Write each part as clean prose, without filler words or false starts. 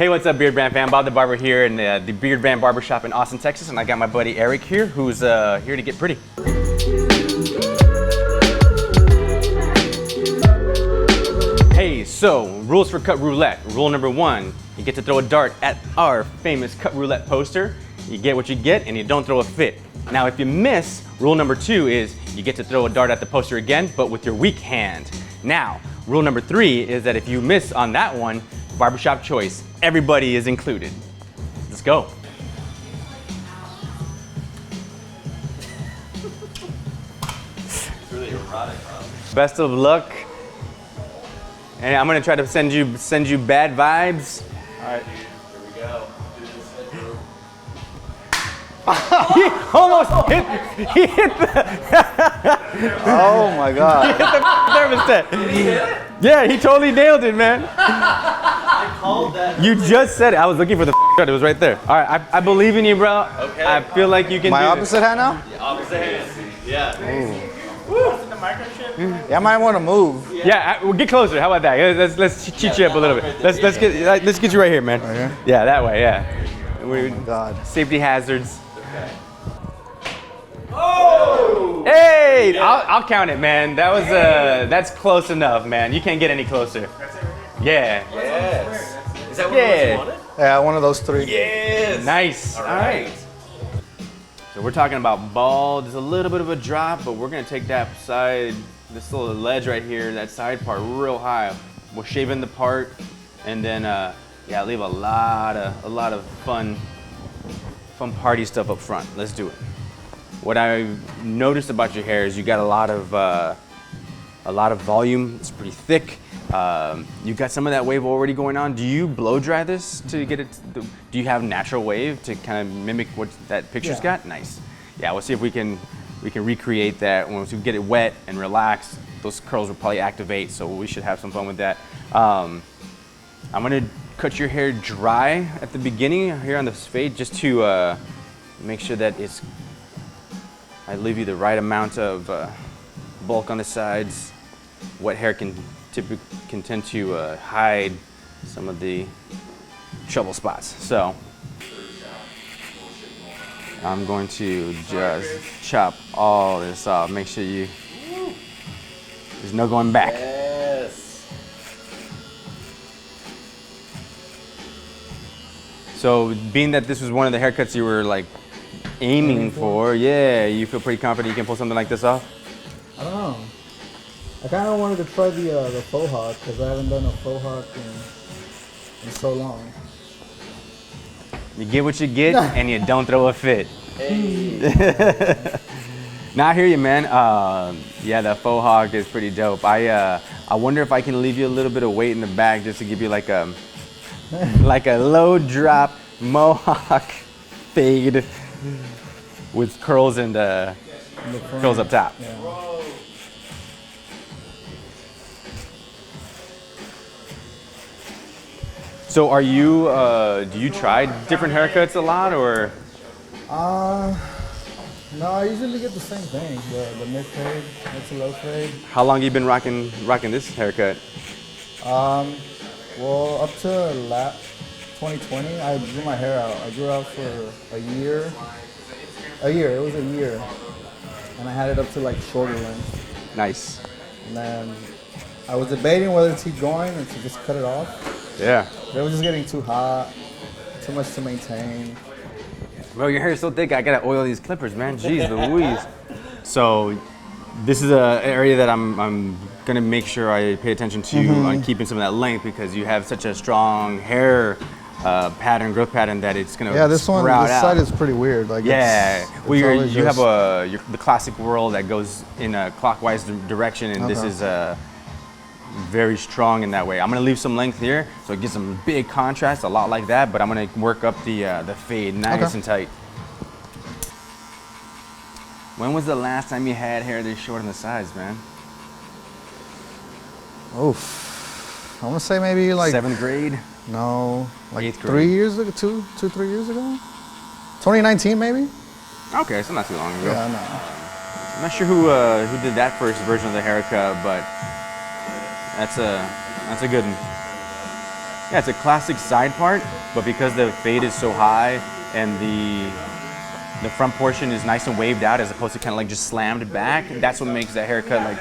Hey, what's up, Beardbrand fam? Bob the Barber here in the Beardbrand Barbershop in Austin, Texas, and I got my buddy Eric here, who's here to get pretty. Hey, so rules for CutRoulette. Rule number 1, you get to throw a dart at our famous CutRoulette poster. You get what you get, and you don't throw a fit. Now, if you miss, rule number 2 is you get to throw a dart at the poster again, but with your weak hand. Now, rule number 3 is that if you miss on that one, barbershop choice. Everybody is included. Let's go. It's really erotic, huh? Best of luck. And I'm gonna try to send you bad vibes. All right. Here we go. He almost hit the Oh my God. he hit the thermostat. Did he hit it? Yeah, he totally nailed it, man. I called that. You just said it. I was looking for the shot. It was right there. All right, I believe in you, bro. Okay. I feel like you can My do opposite hand now? Yeah, opposite hand. Yeah. Yeah, I might want to move. this. Yeah, we'll get closer. How about that? Let's cheat you up a little bit. Let's get you right here, man. Right here? Yeah, that way. Yeah. Oh my God. Safety hazards. Okay. Oh! Hey, I'll count it, man. That was that's close enough, man. You can't get any closer. Yeah. Yes. Is that what Yeah. you wanted? Yeah, one of those 3. Yes. Nice. All right. So we're talking about bald. There's a little bit of a drop, but we're gonna take that side, this little ledge right here, that side part real high. We'll shave in the part, and then yeah, leave a lot of fun party stuff up front. Let's do it. What I noticed about your hair is you got a lot of volume. It's pretty thick. You got some of that wave already going on. Do you blow dry this to get it? Do you have natural wave to kind of mimic what that picture's got? Nice. Yeah, we'll see if we can recreate that. Once we get it wet and relaxed, those curls will probably activate. So we should have some fun with that. I'm gonna cut your hair dry at the beginning here on the fade, just to make sure that I leave you the right amount of bulk on the sides. Wet hair can tend to hide some of the trouble spots. So I'm going to just chop all this off. Make sure there's no going back. Yes. So being that this was one of the haircuts you were like aiming for, yeah, you feel pretty confident you can pull something like this off? I don't know. I kind of wanted to try the faux hawk because I haven't done a faux hawk in so long. You get what you get, and you don't throw a fit. Hey. Now I hear you, man. Yeah, the faux hawk is pretty dope. I wonder if I can leave you a little bit of weight in the back just to give you like a low drop mohawk fade with curls and curls up top. Yeah. So are you, do you try different haircuts a lot, or? No, I usually get the same thing. The mid fade, that's a low fade. How long have you been rocking this haircut? Well, up to 2020, I grew my hair out. I grew out for a year. It was a year. And I had it up to like shoulder length. Nice. And then I was debating whether to keep going or to just cut it off. Yeah. It was just getting too hot, too much to maintain. Bro, your hair is so thick, I gotta oil these clippers, man. Jeez Louise. So this is an area that I'm gonna make sure I pay attention to on keeping some of that length, because you have such a strong hair growth pattern that it's gonna Yeah, this side is pretty weird. Like yeah, it's well, always you just- have the classic whirl that goes in a clockwise direction, and this is very strong in that way. I'm gonna leave some length here, so it gives some big contrast, a lot like that. But I'm gonna work up the fade nice and tight. When was the last time you had hair this short on the sides, man? Oof. I want to say maybe like 7th grade. No, like 8th grade. 3 years ago, 3 years ago. 2019 maybe. Okay, so not too long ago. Yeah, no. I'm not sure who did that first version of the haircut, but that's a good one. Yeah, it's a classic side part, but because the fade is so high and the front portion is nice and waved out as opposed to kind of like just slammed back, that's what makes that haircut like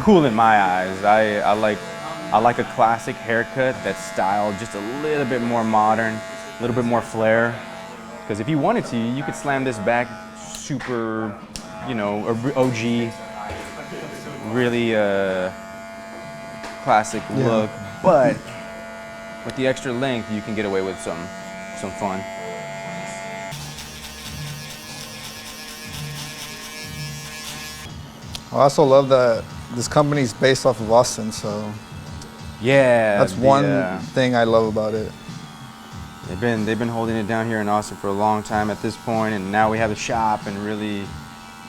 cool in my eyes. I like a classic haircut that's styled just a little bit more modern, a little bit more flair. Because if you wanted to, you could slam this back super, you know, OG, really classic look, but with the extra length, you can get away with some fun. I also love that this company is based off of Austin, so Yeah, that's one thing I love about it. They've been holding it down here in Austin for a long time at this point, and now we have a shop and really,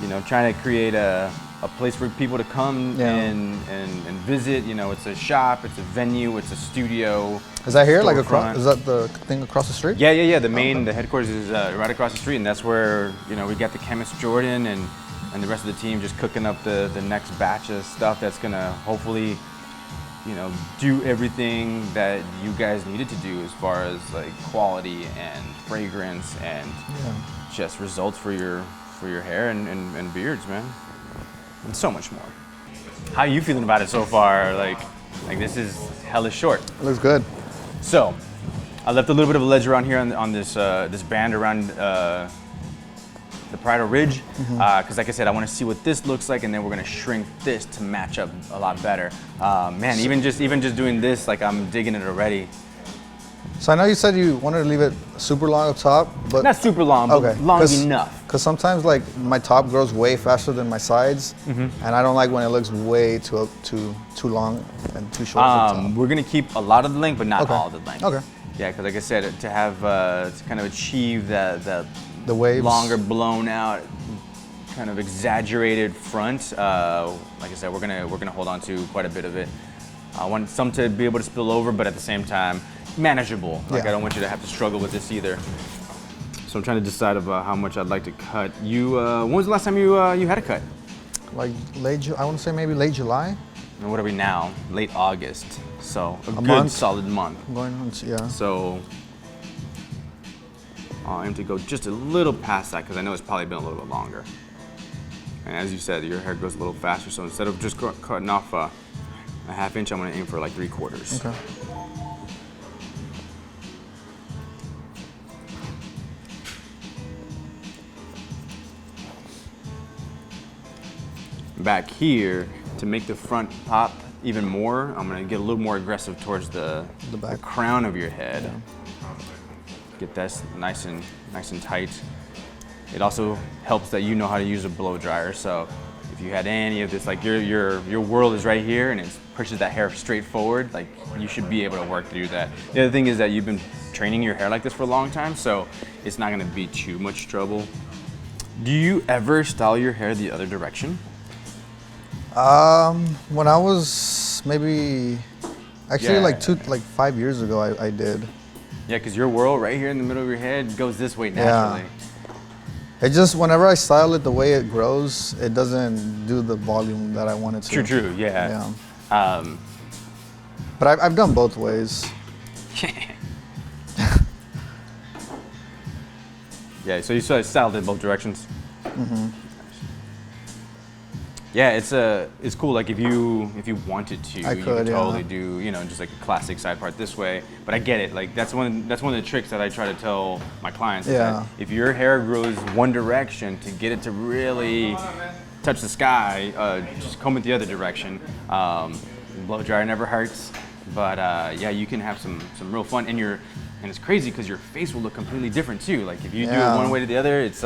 you know, trying to create a place for people to come and visit. You know, it's a shop, it's a venue, it's a studio. Is that here, like across? Is that the thing across the street? Yeah. The headquarters is right across the street, and that's where, you know, we got the chemist Jordan and the rest of the team just cooking up the next batch of stuff that's gonna hopefully, you know, do everything that you guys needed to do as far as like quality and fragrance and just results for your hair and beards, man, and so much more. How are you feeling about it so far? Like this is hella short. It looks good. So I left a little bit of a ledge around here on this this band around the parietal ridge, because like I said, I want to see what this looks like, and then we're gonna shrink this to match up a lot better. Man, even just doing this, like I'm digging it already. So I know you said you wanted to leave it super long up top, but Not super long, but long enough. Because sometimes like my top grows way faster than my sides, and I don't like when it looks way too long and too short. Up top. We're gonna keep a lot of the length, but not all the length. Okay. Yeah, because like I said, to have to kind of achieve The waves. longer, blown out, kind of exaggerated front. Like I said, we're gonna hold on to quite a bit of it. I want some to be able to spill over, but at the same time, manageable. Like I don't want you to have to struggle with this either. So I'm trying to decide about how much I'd like to cut. You, when was the last time you had a cut? Like I want to say maybe late July. And what are we now? Late August. So a good month. solid month. I'm going on, yeah. So I'll aim to go just a little past that because I know it's probably been a little bit longer. And as you said, your hair grows a little faster, so instead of just cutting off a half inch, I'm gonna aim for like 3/4. Okay. Back here, to make the front pop even more, I'm gonna get a little more aggressive towards the back. crown of your head. Get that nice and tight. It also helps that you know how to use a blow dryer. So if you had any of this, like your whirl is right here and it pushes that hair straight forward, like you should be able to work through that. The other thing is that you've been training your hair like this for a long time, so it's not gonna be too much trouble. Do you ever style your hair the other direction? When I was maybe, actually like 5 years ago, I did. Yeah, because your whirl right here in the middle of your head goes this way naturally. It just, whenever I style it the way it grows, it doesn't do the volume that I want it to. True, yeah. But I've done both ways. Yeah, so you styled it both directions. Yeah, it's cool. Like if you wanted to, you could totally do, you know, just like a classic side part this way. But I get it. Like that's one of the tricks that I try to tell my clients. Is that if your hair grows one direction, to get it to really touch the sky, just comb it the other direction. Blow dryer never hurts. But yeah, you can have some real fun, and it's crazy because your face will look completely different too. Like if you do it one way to the other, it's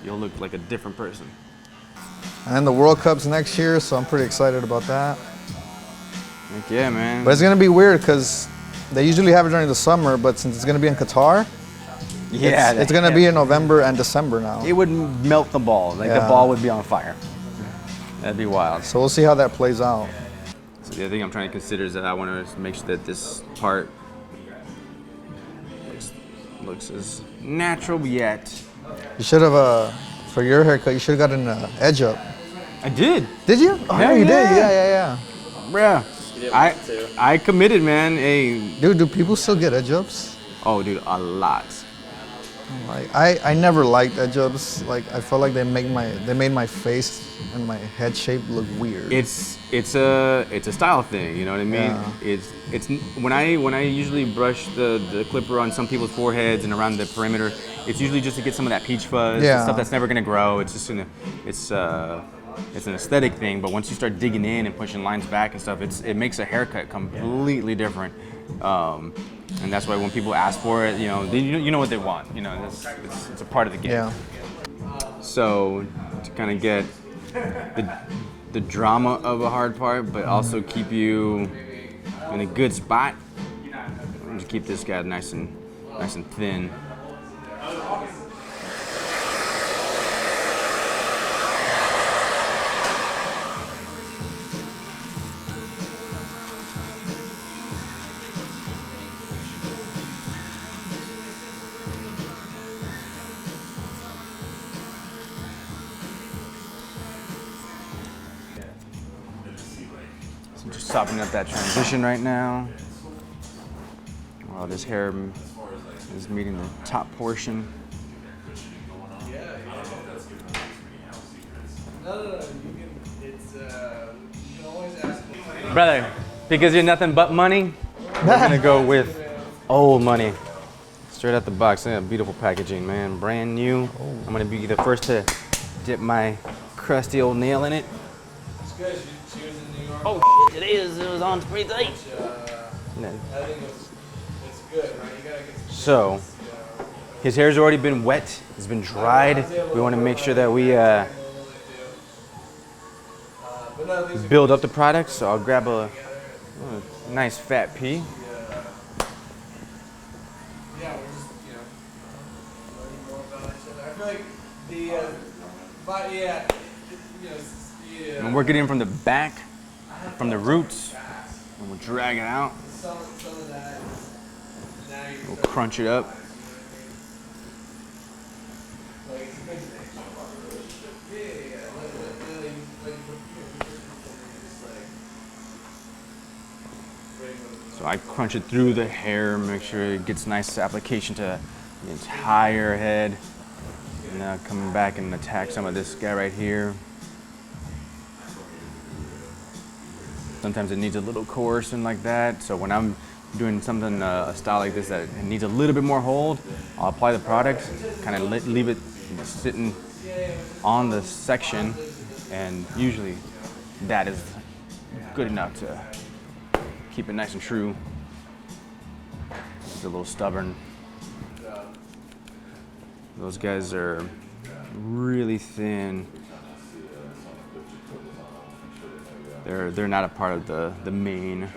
you'll look like a different person. And then the World Cup's next year, so I'm pretty excited about that. Heck yeah, man. But it's gonna be weird because they usually have it during the summer, but since it's gonna be in Qatar, it's gonna be in November and December now. It would melt the ball. Like the ball would be on fire. That'd be wild. So we'll see how that plays out. So the other thing I'm trying to consider is that I want to make sure that this part looks as natural yet. You should have, for your haircut, you should have gotten an edge up. I did. Did you? Oh, yeah, you did. Yeah. Yeah. I committed, man. Hey, Dude, do people still get edge ups? oh, dude, a lot. Like I never liked edge ups. Like I felt like they made my face and my head shape look weird. It's a style thing, you know what I mean? Yeah. It's when I usually brush the clipper on some people's foreheads and around the perimeter, it's usually just to get some of that peach fuzz, Yeah. stuff that's never gonna grow. It's just it's an aesthetic thing. But once you start digging in and pushing lines back and stuff, it makes a haircut completely different. And that's why when people ask for it, you know what they want. You know, it's a part of the game. Yeah. So to kind of get the drama of a hard part, but also keep you in a good spot, just keep this guy nice and thin. So just softening up that transition right now. While this hair is meeting the top portion. Brother, because you're nothing but money, we're gonna go with old money. Straight out the box. Yeah, beautiful packaging, man. Brand new. I'm gonna be the first to dip my crusty old nail in it. Oh shit, it was on pretty tight. So, his hair's already been wet, it's been dried. We want to make sure that we build up the product. So I'll grab a nice fat pea. And work it in from the back, from the roots, and we'll drag it out. We'll crunch it up. So I crunch it through the hair, make sure it gets nice application to the entire head. And now coming back and attack some of this guy right here. Sometimes it needs a little coercion like that. So when I'm doing something, a style like this that needs a little bit more hold, I'll apply the product, kind of leave it sitting on the section, and usually that is good enough to keep it nice and true. It's a little stubborn. Those guys are really thin. They're not a part of the main.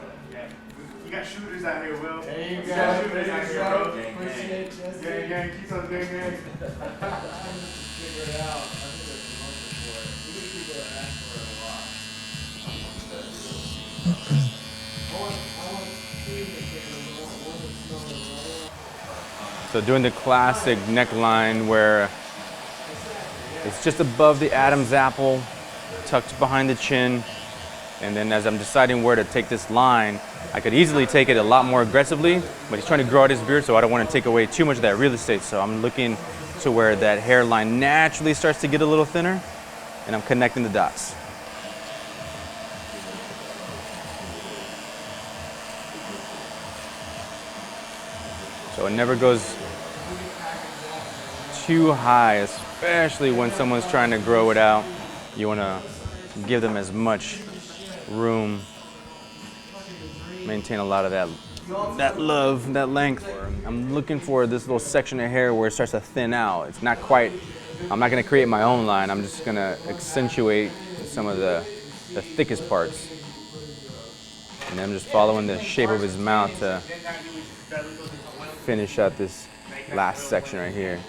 You got shooters out here, Will. There you You go. got shooters out here, bro. Appreciate it, Jesse. Gang, gang, keep on gang, gang. Figure it out. I think there's a market for it. We need people that ask for it a lot. I want cream that So doing the classic neckline where it's just above the Adam's apple, tucked behind the chin. And then as I'm deciding where to take this line, I could easily take it a lot more aggressively, but he's trying to grow out his beard, so I don't want to take away too much of that real estate. So I'm looking to where that hairline naturally starts to get a little thinner, and I'm connecting the dots. So it never goes too high, especially when someone's trying to grow it out. You want to give them as much room, maintain a lot of that love, that length. I'm looking for this little section of hair where it starts to thin out. It's not quite, I'm not going to create my own line. I'm just going to accentuate some of the thickest parts. And I'm just following the shape of his mouth to finish out this last section right here.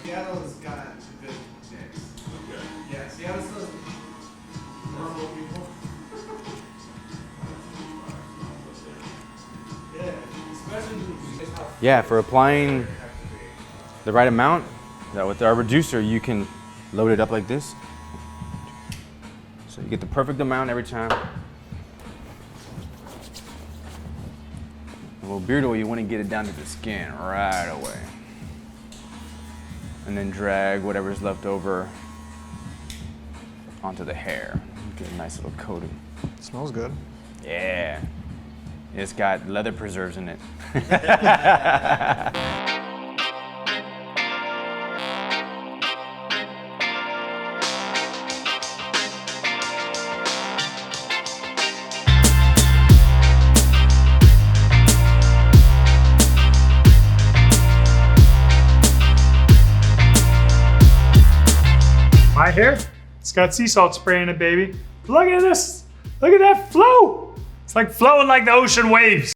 Seattle's got good chicks. Yeah, Seattle's still normal people. Yeah, especially Yeah, for applying the right amount. Now with our reducer, you can load it up like this. So you get the perfect amount every time. A little beard oil, you want to get it down to the skin right away. And then drag whatever's left over onto the hair. Get a nice little coating. It smells good. Yeah. It's got leather preserves in it. My hair, it's got sea salt spray in it, baby. Look at this. Look at that flow. It's like flowing like the ocean waves.